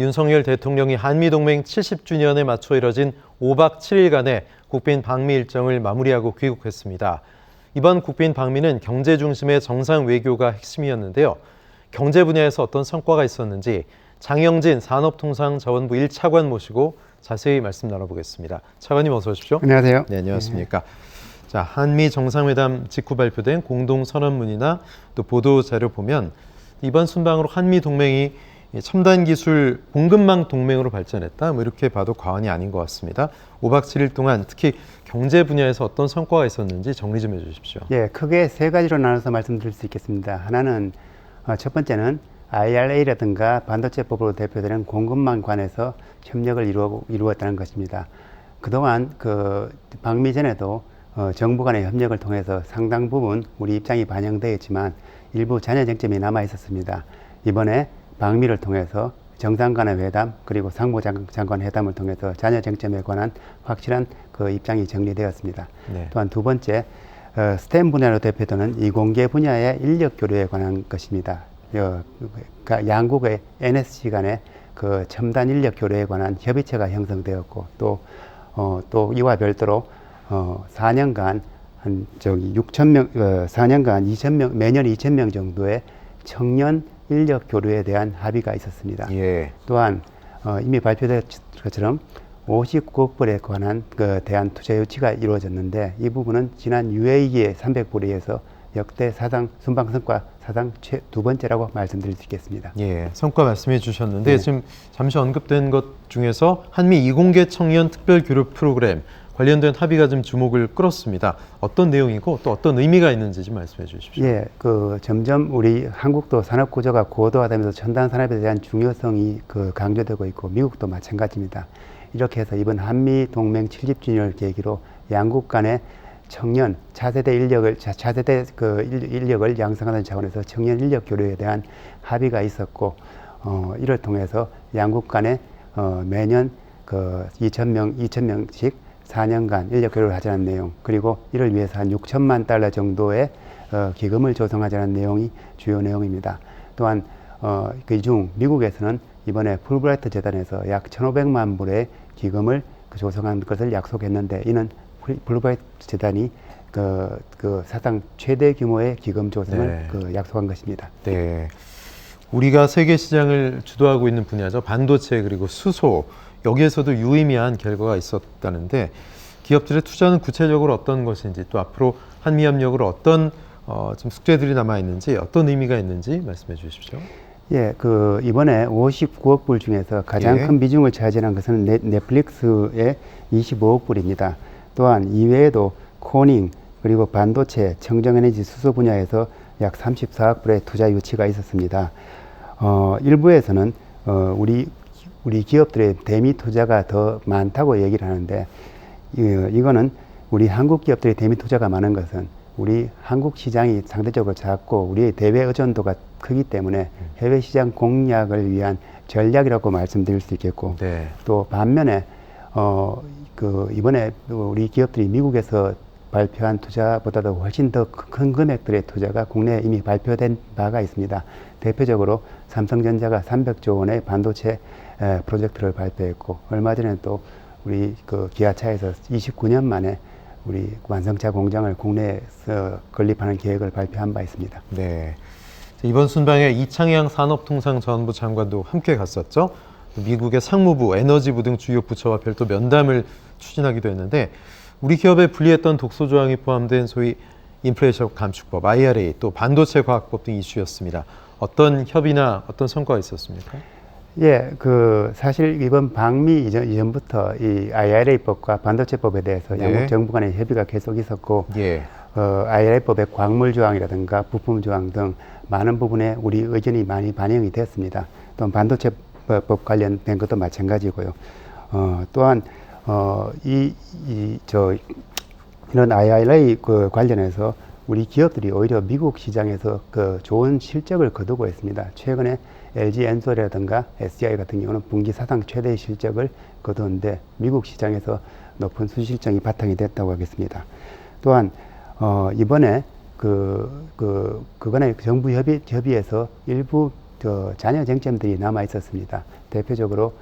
지난 윤석열 대통령이 한미동맹 70주년에 맞춰 이뤄진 5박 7일간의 국빈 방미 일정을 마무리하고 귀국했습니다. 이번 국빈 방미는 경제 중심의 정상 외교가 핵심이었는데요. 경제 분야에서 어떤 성과가 있었는지 장영진 산업통상자원부 1차관 모시고 자세히 말씀 나눠보겠습니다. 차관님 어서 오십시오. 안녕하세요. 네, 안녕하십니까. 자, 한미 정상회담 직후 발표된 공동선언문이나 또 보도자료 보면 이번 순방으로 한미 동맹이 첨단 기술 공급망 동맹으로 발전했다. 이렇게 봐도 과언이 아닌 것 같습니다. 5박 7일 동안 특히 경제 분야에서 어떤 성과가 있었는지 정리 좀 해주십시오. 예, 크게 세 가지로 나눠서 말씀드릴 수 있겠습니다. 하나는 첫 번째는 IRA라든가 반도체법으로 대표되는 공급망 관해서 협력을 이루었다는 것입니다. 그동안 방미 전에도 정부 간의 협력을 통해서 상당 부분 우리 입장이 반영되어 있지만 일부 잔여 쟁점이 남아 있었습니다. 이번에 방미를 통해서 정상 간의 회담 그리고 상무장관 회담을 통해서 잔여 쟁점에 관한 확실한 입장이 정리되었습니다. 네. 또한 두 번째, 스템 분야로 대표되는 이공계 분야의 인력 교류에 관한 것입니다. 양국의 NSC 간의 첨단 인력 교류에 관한 협의체가 형성되었고 또 이와 별도로 4년간 한 4년간 매년 2,000명 정도의 청년 인력 교류에 대한 합의가 있었습니다. 예. 또한 이미 발표된 것처럼 59억 불에 관한 대한 투자 유치가 이루어졌는데 이 부분은 지난 UAE의 300불에 의해서 역대 순방 성과 사상 두 번째라고 말씀드릴 수 있겠습니다. 예, 성과 말씀해 주셨는데 지금 잠시 언급된 것 중에서 한미 이공계 청년 특별 교류 프로그램 관련된 합의가 좀 주목을 끌었습니다. 어떤 내용이고 또 어떤 의미가 있는지 좀 말씀해 주십시오. 예, 점점 우리 한국도 산업 구조가 고도화되면서 첨단 산업에 대한 중요성이 강조되고 있고 미국도 마찬가지입니다. 이렇게 해서 이번 한미 동맹 70주년을 계기로 양국 간의 청년 차세대 인력을 양성하는 차원에서 청년 인력 교류에 대한 합의가 있었고 이를 통해서 양국 간에 매년 2,000명씩 4년간 인력 교류를 하자는 내용, 그리고 이를 위해서 한 6천만 달러 정도의 기금을 조성하자는 내용이 주요 내용입니다. 또한 그중 미국에서는 이번에 풀브라이트 재단에서 약 1,500만 불의 기금을 조성한 것을 약속했는데 이는 풀브라이트 재단이 사상 최대 규모의 기금 조성을 약속한 것입니다. 네, 우리가 세계 시장을 주도하고 있는 분야죠. 반도체 그리고 수소. 여기에서도 유의미한 결과가 있었다는데 기업들의 투자는 구체적으로 어떤 것인지 또 앞으로 한미 협력으로 어떤 좀 숙제들이 남아 있는지 어떤 의미가 있는지 말씀해 주십시오. 예, 이번에 59억 불 중에서 가장 큰 비중을 차지한 것은 넷플릭스의 25억 불입니다. 또한 이외에도 코닝 그리고 반도체, 청정에너지 수소 분야에서 약 34억 불의 투자 유치가 있었습니다. 일부에서는 우리 기업들의 대미 투자가 더 많다고 얘기를 하는데 이거는 우리 한국 기업들의 대미 투자가 많은 것은 우리 한국 시장이 상대적으로 작고 우리의 대외 의존도가 크기 때문에 해외 시장 공략을 위한 전략이라고 말씀드릴 수 있겠고 또 반면에 이번에 우리 기업들이 미국에서 발표한 투자보다도 훨씬 더 큰 금액들의 투자가 국내에 이미 발표된 바가 있습니다. 대표적으로 삼성전자가 300조 원의 반도체 프로젝트를 발표했고 얼마 전에 또 우리 기아차에서 29년 만에 우리 완성차 공장을 국내에서 건립하는 계획을 발표한 바 있습니다. 네, 이번 순방에 이창양 산업통상자원부 장관도 함께 갔었죠. 미국의 상무부, 에너지부 등 주요 부처와 별도 면담을 추진하기도 했는데 우리 기업에 불리했던 독소 조항이 포함된 소위 인플레이션 감축법, IRA, 또 반도체 과학법 등 이슈였습니다. 어떤 협의나 어떤 성과가 있었습니까? 예, 사실 이번 방미 이전부터 이 IRA법과 반도체법에 대해서 양국 정부 간의 협의가 계속 있었고, IRA법의 광물 조항이라든가 부품 조항 등 많은 부분에 우리 의견이 많이 반영이 됐습니다. 또한 반도체법 관련된 것도 마찬가지고요. 또한 이런 IRA 관련해서 우리 기업들이 오히려 미국 시장에서 좋은 실적을 거두고 있습니다. 최근에 LG 엔솔이라든가 SDI 같은 경우는 분기 사상 최대의 실적을 거두는데 미국 시장에서 높은 수실적이 바탕이 됐다고 하겠습니다. 또한 이번에 그간의 정부 협의에서 일부 잔여 쟁점들이 남아 있었습니다. 대표적으로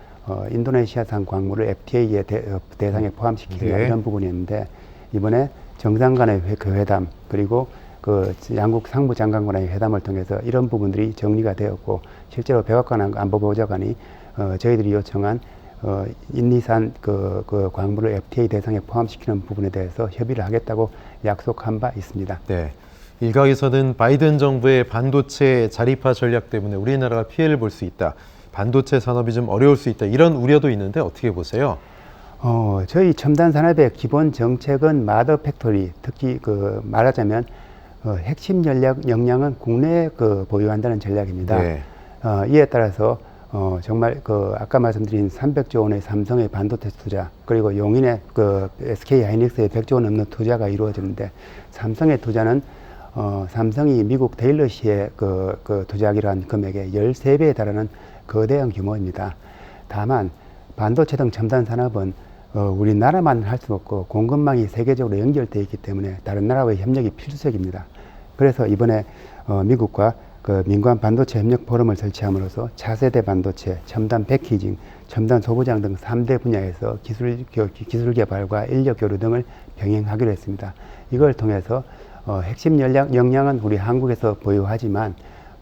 인도네시아산 광물을 FTA의 대상에 포함시키는 네. 이런 부분이었는데 이번에 정상 간의 그 회담 그리고 그 양국 상무장관 간의 회담을 통해서 이런 부분들이 정리가 되었고 실제로 백악관 안보보좌관이 저희들이 요청한 인리산 그 광물을 FTA 대상에 포함시키는 부분에 대해서 협의를 하겠다고 약속한 바 있습니다. 네. 일각에서는 바이든 정부의 반도체 자립화 전략 때문에 우리나라가 피해를 볼 수 있다. 반도체 산업이 좀 어려울 수 있다. 이런 우려도 있는데 어떻게 보세요? 저희 첨단 산업의 기본 정책은 마더 팩토리, 특히 말하자면 핵심 역량은 국내에 보유한다는 전략입니다. 네. 이에 따라서 정말 아까 말씀드린 300조 원의 삼성의 반도체 투자 그리고 용인의 SK 하이닉스의 100조 원 넘는 투자가 이루어졌는데 삼성의 투자는 삼성이 미국 테일러시에 투자하기로 한 금액의 13배에 달하는 거대한 규모입니다. 다만 반도체 등 첨단 산업은 우리나라만 할 수 없고 공급망이 세계적으로 연결되어 있기 때문에 다른 나라와의 협력이 필수적입니다. 그래서 이번에 미국과 민관 반도체 협력 포럼을 설치함으로써 차세대 반도체, 첨단 패키징, 첨단 소부장 등 3대 분야에서 기술 개발과 인력 교류 등을 병행하기로 했습니다. 이걸 통해서 핵심 역량은 우리 한국에서 보유하지만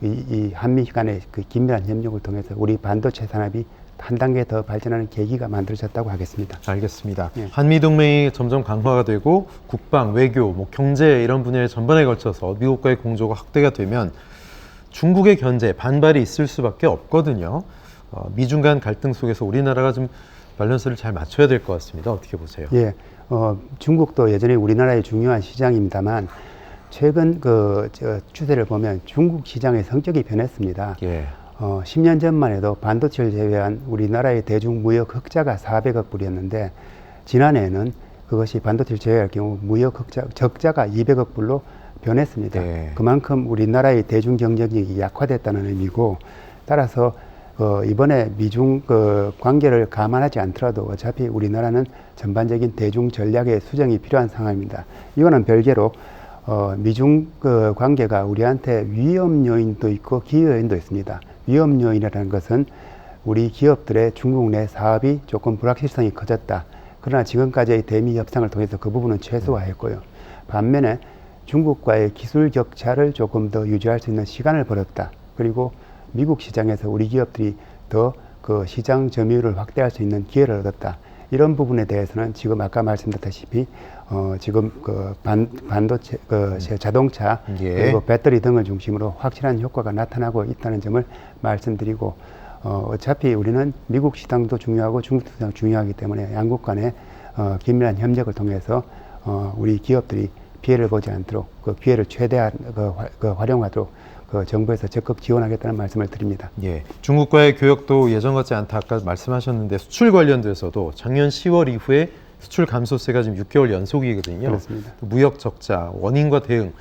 이 한미 간의 긴밀한 협력을 통해서 우리 반도체 산업이 한 단계 더 발전하는 계기가 만들어졌다고 하겠습니다. 알겠습니다. 예. 한미동맹이 점점 강화가 되고 국방, 외교, 경제 이런 분야에 전반에 걸쳐서 미국과의 공조가 확대가 되면 중국의 견제, 반발이 있을 수밖에 없거든요. 미중 간 갈등 속에서 우리나라가 좀 밸런스를 잘 맞춰야 될 것 같습니다. 어떻게 보세요? 예, 중국도 여전히 우리나라의 중요한 시장입니다만 최근 추세를 보면 중국 시장의 성격이 변했습니다. 예. 10년 전만 해도 반도체를 제외한 우리나라의 대중무역 흑자가 400억 불이었는데 지난해에는 그것이 반도체를 제외할 경우 무역 적자가 200억 불로 변했습니다. 네. 그만큼 우리나라의 대중 경쟁력이 약화됐다는 의미고 따라서 이번에 미중 관계를 감안하지 않더라도 어차피 우리나라는 전반적인 대중 전략의 수정이 필요한 상황입니다. 이거는 별개로 미중 관계가 우리한테 위험 요인도 있고 기회 요인도 있습니다. 위험 요인이라는 것은 우리 기업들의 중국 내 사업이 조금 불확실성이 커졌다. 그러나 지금까지의 대미 협상을 통해서 그 부분은 최소화했고요. 반면에 중국과의 기술 격차를 조금 더 유지할 수 있는 시간을 벌었다. 그리고 미국 시장에서 우리 기업들이 더 시장 점유율을 확대할 수 있는 기회를 얻었다. 이런 부분에 대해서는 지금 아까 말씀드렸다시피 지금 반도체, 자동차 예. 그리고 배터리 등을 중심으로 확실한 효과가 나타나고 있다는 점을 말씀드리고 어차피 우리는 미국 시장도 중요하고 중국 시장도 중요하기 때문에 양국 간의 긴밀한 협력을 통해서 우리 기업들이 피해를 보지 않도록 그 기회를 최대한 활용하도록 정부에서 적극 지원하겠다는 말씀을 드립니다. 예. 중국과의 교역도 예전 같지 않다 아까 말씀하셨는데 수출 관련돼서도 작년 10월 이후에 수출 감소세가 지금 6개월 연속이거든요. 그렇습니다. 무역 적자, 원인과 대응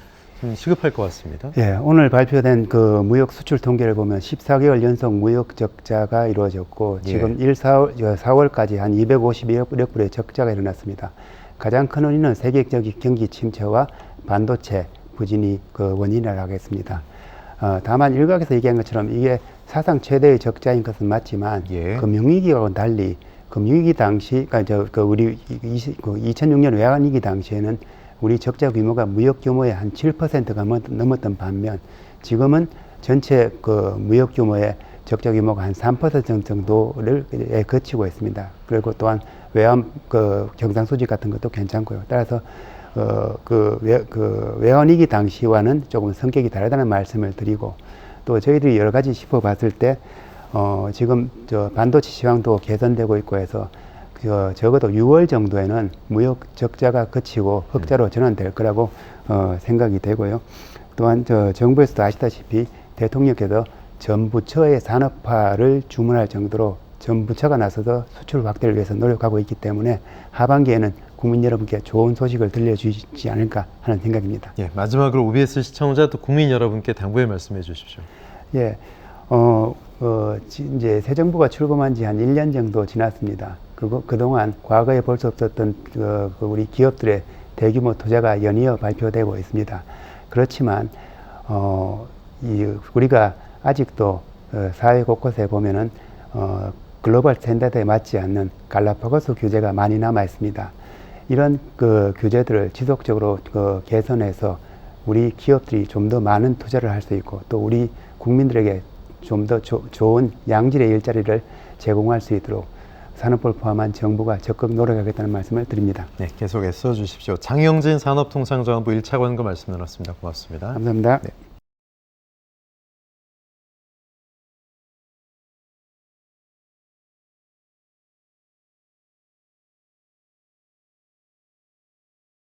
좀 시급할 것 같습니다. 예, 오늘 발표된 무역 수출 통계를 보면 14개월 연속 무역 적자가 이루어졌고 예. 지금 4월까지 한 251억 불의 적자가 일어났습니다. 가장 큰 원인은 세계적인 경기 침체와 반도체 부진이 원인이라고 하겠습니다. 다만 일각에서 얘기한 것처럼 이게 사상 최대의 적자인 것은 맞지만 예. 금융위기와는 달리 금융위기 당시, 우리 2006년 외환위기 당시에는 우리 적자 규모가 무역 규모의 한 7%가 넘었던 반면 지금은 전체 무역 규모의 적자 규모가 한 3% 정도를 거치고 있습니다. 그리고 또한 외환 경상수지 같은 것도 괜찮고요. 따라서 외환위기 당시와는 조금 성격이 다르다는 말씀을 드리고 또 저희들이 여러 가지 짚어봤을 때 지금 반도체 시황도 개선되고 있고 해서 적어도 6월 정도에는 무역 적자가 그치고 흑자로 전환될 거라고 생각이 되고요. 또한 정부에서도 아시다시피 대통령께서 전 부처의 산업화를 주문할 정도로 전 부처가 나서서 수출 확대를 위해서 노력하고 있기 때문에 하반기에는 국민 여러분께 좋은 소식을 들려주시지 않을까 하는 생각입니다. 예, 마지막으로 OBS 시청자 또 국민 여러분께 당부의 말씀해 주십시오. 예, 이제 새 정부가 출범한 지 한 1년 정도 지났습니다. 그동안 과거에 볼 수 없었던 우리 기업들의 대규모 투자가 연이어 발표되고 있습니다. 그렇지만 우리가 아직도 사회 곳곳에 보면은 글로벌 스탠다드에 맞지 않는 갈라파고스 규제가 많이 남아 있습니다. 이런 규제들을 지속적으로 개선해서 우리 기업들이 좀 더 많은 투자를 할 수 있고 또 우리 국민들에게 좀 더 좋은 양질의 일자리를 제공할 수 있도록 산업부를 포함한 정부가 적극 노력하겠다는 말씀을 드립니다. 네, 계속 애써 주십시오. 장영진 산업통상자원부 1차관과 말씀 나눴습니다. 고맙습니다. 감사합니다. 네.